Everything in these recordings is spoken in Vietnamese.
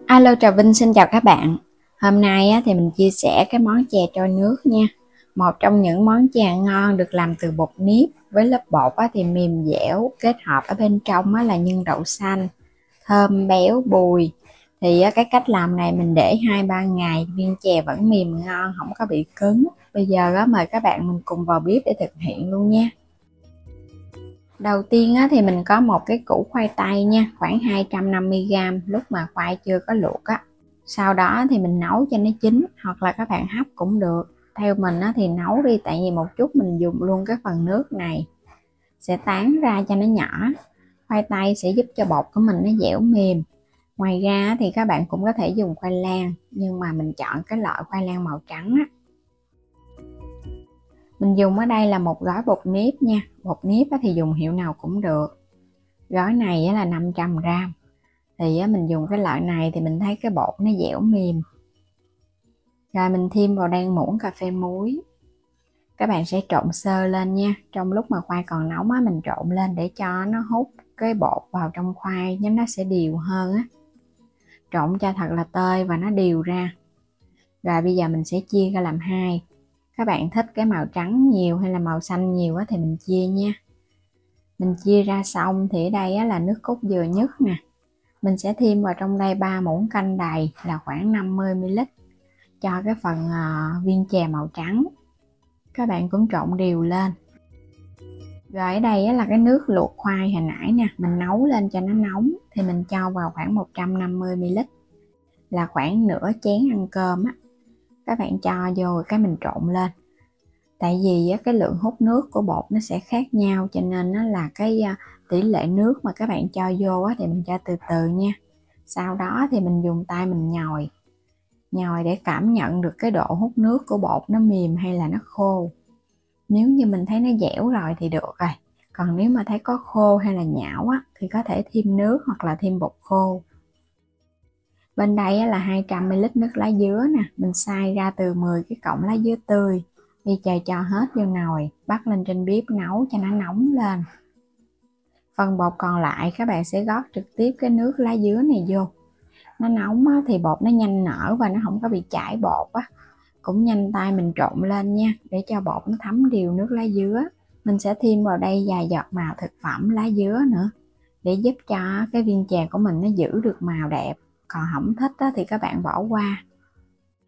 Alo, Trà Vinh xin chào các bạn. Hôm nay thì mình chia sẻ cái món chè trôi nước nha. Một trong những món chè ngon được làm từ bột nếp với lớp bột thì mềm dẻo, kết hợp ở bên trong là nhân đậu xanh, thơm béo bùi. Thì cái cách làm này mình để 2-3 ngày viên chè vẫn mềm ngon, không có bị cứng. Bây giờ mời các bạn mình cùng vào bếp để thực hiện luôn nha. Đầu tiên thì mình có một cái củ khoai tây nha, khoảng 250g lúc mà khoai chưa có luộc á. Sau đó thì mình nấu cho nó chín, hoặc là các bạn hấp cũng được. Theo mình thì nấu đi, tại vì một chút mình dùng luôn cái phần nước này sẽ tán ra cho nó nhỏ. Khoai tây sẽ giúp cho bột của mình nó dẻo mềm. Ngoài ra thì các bạn cũng có thể dùng khoai lang, nhưng mà mình chọn cái loại khoai lang màu trắng á. Mình dùng ở đây là một gói bột nếp nha. Bột nếp thì dùng hiệu nào cũng được. Gói này là 500g. Thì mình dùng cái loại này thì mình thấy cái bột nó dẻo mềm. Rồi mình thêm vào đây muỗng cà phê muối. Các bạn sẽ trộn sơ lên nha. Trong lúc mà khoai còn nóng mình trộn lên để cho nó hút cái bột vào trong khoai, nhưng nó sẽ đều hơn á. Trộn cho thật là tơi và nó đều ra. Rồi bây giờ mình sẽ chia ra làm hai. Các bạn thích cái màu trắng nhiều hay là màu xanh nhiều thì mình chia nha. Mình chia ra xong thì ở đây là nước cốt dừa nhất nè. Mình sẽ thêm vào trong đây 3 muỗng canh đầy là khoảng 50ml cho cái phần viên chè màu trắng. Các bạn cũng trộn đều lên. Rồi ở đây là cái nước luộc khoai hồi nãy nè, mình nấu lên cho nó nóng thì mình cho vào khoảng 150ml là khoảng nửa chén ăn cơm á. Các bạn cho vô cái mình trộn lên. Tại vì cái lượng hút nước của bột nó sẽ khác nhau, cho nên nó là cái tỷ lệ nước mà các bạn cho vô thì mình cho từ từ nha. Sau đó thì mình dùng tay mình nhồi để cảm nhận được cái độ hút nước của bột nó mềm hay là nó khô. Nếu như mình thấy nó dẻo rồi thì được rồi. Còn nếu mà thấy có khô hay là nhão thì có thể thêm nước hoặc là thêm bột khô. Bên đây là 200ml nước lá dứa nè, mình xay ra từ 10 cái cọng lá dứa tươi. Bây giờ cho hết vô nồi, bắt lên trên bếp nấu cho nó nóng lên. Phần bột còn lại các bạn sẽ gót trực tiếp cái nước lá dứa này vô. Nó nóng thì bột nó nhanh nở và nó không có bị chảy bột á. Cũng nhanh tay mình trộn lên nha, để cho bột nó thấm đều nước lá dứa. Mình sẽ thêm vào đây vài giọt màu thực phẩm lá dứa nữa, để giúp cho cái viên chè của mình nó giữ được màu đẹp. Còn không thích thì các bạn bỏ qua.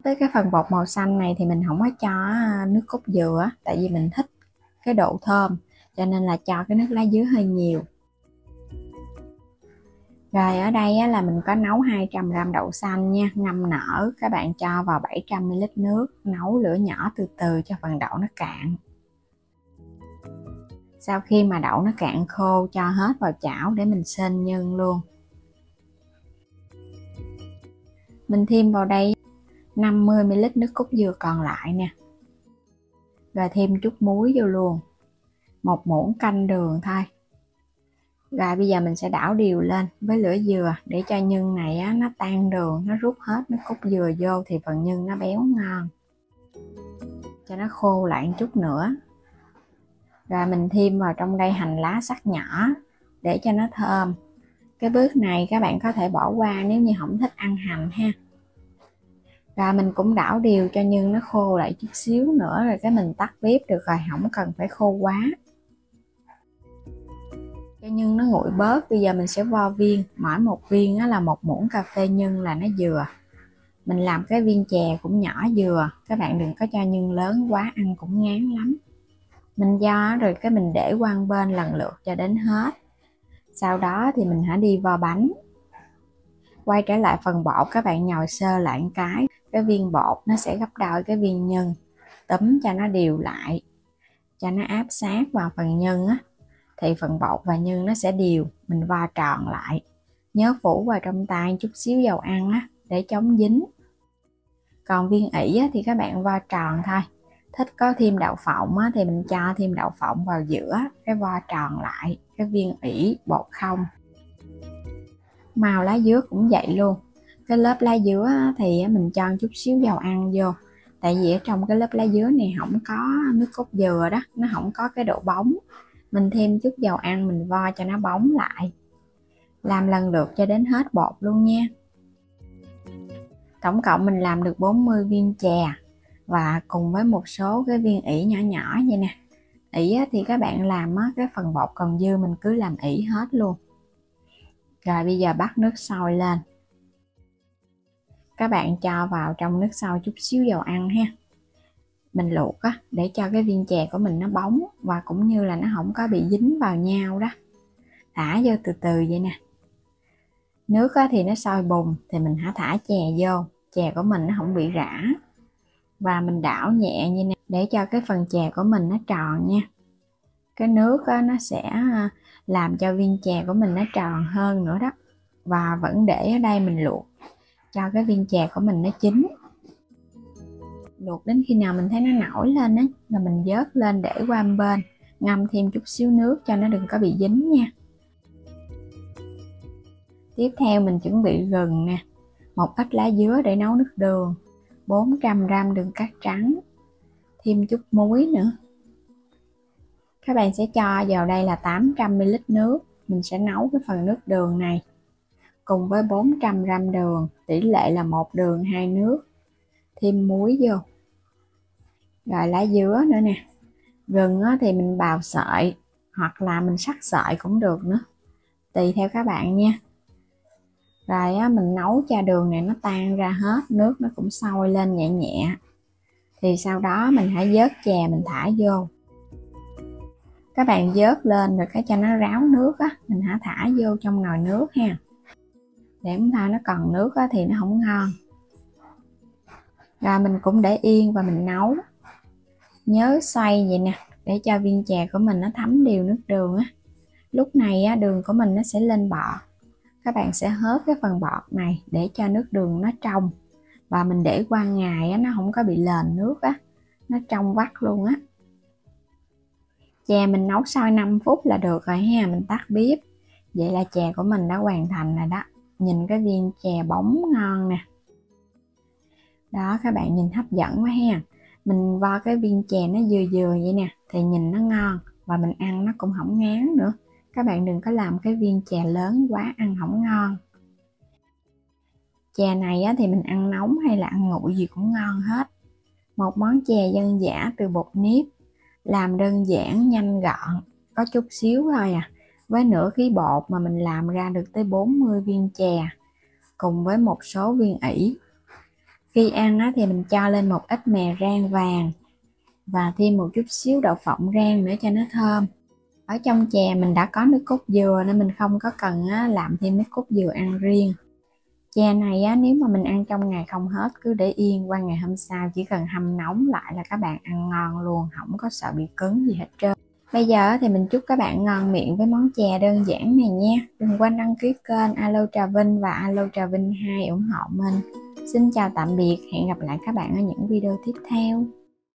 Tới cái phần bột màu xanh này thì mình không có cho nước cốt dừa, tại vì mình thích cái độ thơm, cho nên là cho cái nước lá dứa hơi nhiều. Rồi ở đây là mình có nấu 200g đậu xanh nha, ngâm nở. Các bạn cho vào 700ml nước, nấu lửa nhỏ từ từ cho phần đậu nó cạn. Sau khi mà đậu nó cạn khô, cho hết vào chảo để mình xên nhân luôn. Mình thêm vào đây 50ml nước cốt dừa còn lại nè. Rồi thêm chút muối vô luôn. 1 muỗng canh đường thôi. Rồi bây giờ mình sẽ đảo đều lên với lửa dừa để cho nhân này nó tan đường, nó rút hết nước cốt dừa vô thì phần nhân nó béo ngon. Cho nó khô lại một chút nữa. Rồi mình thêm vào trong đây hành lá sắc nhỏ để cho nó thơm. Cái bước này các bạn có thể bỏ qua nếu như không thích ăn hành ha. Rồi mình cũng đảo đều cho nhân nó khô lại chút xíu nữa, rồi cái mình tắt bếp được rồi, không cần phải khô quá. Cho nhân nó nguội bớt, bây giờ mình sẽ vo viên. Mỗi một viên là 1 muỗng cà phê nhân là nó vừa. Mình làm cái viên chè cũng nhỏ vừa, các bạn đừng có cho nhân lớn quá, ăn cũng ngán lắm. Mình vo rồi cái mình để qua bên lần lượt cho đến hết. Sau đó thì mình hãy đi vo bánh. Quay trở lại phần bột, các bạn nhồi sơ lại một cái viên bột nó sẽ gấp đôi cái viên nhân. Túm cho nó đều lại, cho nó áp sát vào phần nhân thì phần bột và nhân nó sẽ đều. Mình vo tròn lại, nhớ phủ vào trong tay chút xíu dầu ăn để chống dính. Còn viên ỉ thì các bạn vo tròn thôi. Thích có thêm đậu phộng thì mình cho thêm đậu phộng vào giữa, cái vo tròn lại cái viên ỉ bột không. Màu lá dứa cũng vậy luôn. Cái lớp lá dứa thì mình cho chút xíu dầu ăn vô, tại vì ở trong cái lớp lá dứa này không có nước cốt dừa đó, nó không có cái độ bóng. Mình thêm chút dầu ăn mình vo cho nó bóng lại. Làm lần lượt cho đến hết bột luôn nha. Tổng cộng mình làm được 40 viên chè và cùng với một số cái viên ỉ nhỏ nhỏ vậy nè. Ỉ thì các bạn làm cái phần bột còn dư mình cứ làm ỉ hết luôn. Rồi bây giờ bắt nước sôi lên. Các bạn cho vào trong nước sôi chút xíu dầu ăn ha. Mình luộc để cho cái viên chè của mình nó bóng và cũng như là nó không có bị dính vào nhau đó. Thả vô từ từ vậy nè. Nước thì nó sôi bùng thì mình hãy thả chè vô. Chè của mình nó không bị rã. Và mình đảo nhẹ như này để cho cái phần chè của mình nó tròn nha. Cái nước nó sẽ làm cho viên chè của mình nó tròn hơn nữa đó. Và vẫn để ở đây mình luộc cho cái viên chè của mình nó chín. Luộc đến khi nào mình thấy nó nổi lên á là mình vớt lên để qua một bên, ngâm thêm chút xíu nước cho nó đừng có bị dính nha. Tiếp theo mình chuẩn bị gừng nè, một ít lá dứa để nấu nước đường, 400g đường cát trắng, thêm chút muối nữa. Các bạn sẽ cho vào đây là 800ml nước, mình sẽ nấu cái phần nước đường này cùng với 400g đường, tỷ lệ là 1 đường 2 nước, thêm muối vô. Rồi lá dứa nữa nè. Gừng thì mình bào sợi hoặc là mình sắc sợi cũng được nữa, tùy theo các bạn nha. Rồi mình nấu cho đường này nó tan ra hết, nước nó cũng sôi lên nhẹ nhẹ. Thì sau đó mình hãy vớt chè mình thả vô. Các bạn vớt lên rồi cái cho nó ráo nước mình hãy thả vô trong nồi nước ha. Để không thôi nó còn nước thì nó không ngon. Rồi mình cũng để yên và mình nấu. Nhớ xoay vậy nè để cho viên chè của mình nó thấm đều nước đường Lúc này đường của mình nó sẽ lên bọt. Các bạn sẽ hớt cái phần bọt này để cho nước đường nó trong. Và mình để qua ngày nó không có bị lềnh nước nó trong vắt luôn Chè mình nấu sôi 5 phút là được rồi ha, mình tắt bếp. Vậy là chè của mình đã hoàn thành rồi đó. Nhìn cái viên chè bóng ngon nè. Đó, các bạn nhìn hấp dẫn quá ha. Mình vo cái viên chè nó vừa vừa vậy nè thì nhìn nó ngon và mình ăn nó cũng không ngán nữa. Các bạn đừng có làm cái viên chè lớn quá ăn không ngon. Chè này thì mình ăn nóng hay là ăn nguội gì cũng ngon hết. Một món chè dân dã từ bột nếp, làm đơn giản nhanh gọn, có chút xíu thôi với nửa ký bột mà mình làm ra được tới 40 viên chè cùng với một số viên ỉ. Khi ăn thì mình cho lên một ít mè rang vàng và thêm một chút xíu đậu phộng rang nữa cho nó thơm. Ở trong chè mình đã có nước cốt dừa nên mình không có cần làm thêm nước cốt dừa ăn riêng. Chè này nếu mà mình ăn trong ngày không hết cứ để yên qua ngày hôm sau chỉ cần hâm nóng lại là các bạn ăn ngon luôn, không có sợ bị cứng gì hết trơn. Bây giờ thì mình chúc các bạn ngon miệng với món chè đơn giản này nha. Đừng quên đăng ký kênh Alo Trà Vinh và Alo Trà Vinh 2 ủng hộ mình. Xin chào tạm biệt, hẹn gặp lại các bạn ở những video tiếp theo.